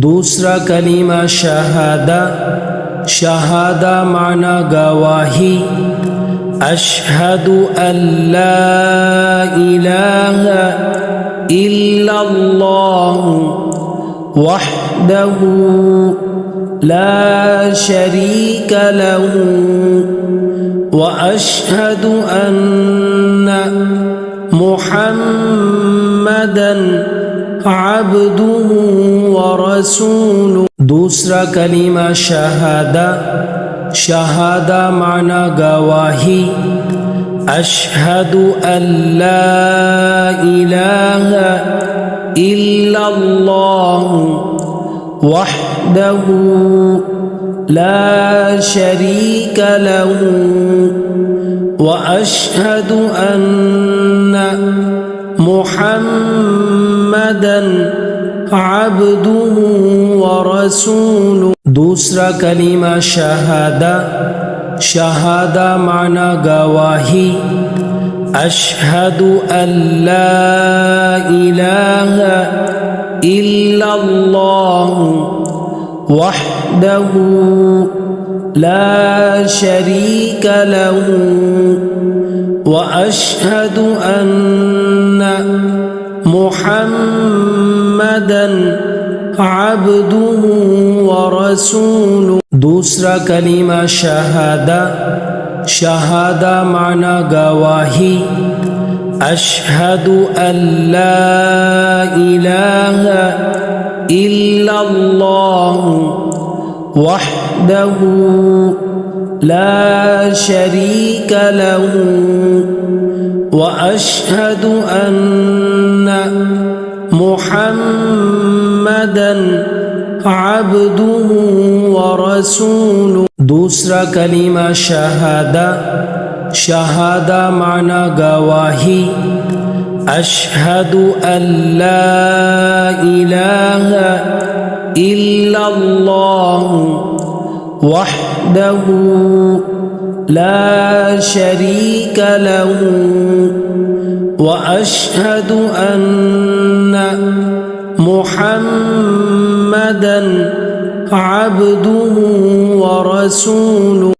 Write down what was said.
दूसरा कलीमा शहादा। शहादा माना गवाही। अशहदु अल्ला इलाहा इल्लल्लाह वहदहु ला शरीक लहू व अशहदु अन्ना मुहम्मदन अब्दुहु व रसूलुहु। दूसरा कलीमा शहादा। शहादा माना गवाही। अशहदु अल्ला इलाहा इल्लल्लाह वहदहु ला शरीक लहू व अशहदु अन्ना मुहम्मदन अब्दुहु व रसूलुहु। दूसरा कलीमा शहादा। शहादा माना गवाही। अशहदु अल्ला इलाहा इल्लल्लाह वहदहु ला शरीक लहू व अशहदु अन्ना मुहम्मदन अब्दुहु व रसूलुहु। दूसरा कलीमा शहादा। शहादा माना गवाही। अशहदु अल्ला इलाहा इल्लल्लाह वहदहु ला शरीक लहू व अशहदु अन्ना मुहम्मदन अब्दुहु व रसूलुहु। दूसरा कलीमा शहादा। शहादा माना गवाही। अशहदु अल्ला इलाहा इल्लल्लाह वहदहु ला शरीक लहू व अशहदु अन्ना मुहम्मदन अब्दुहु व रसूलुहु।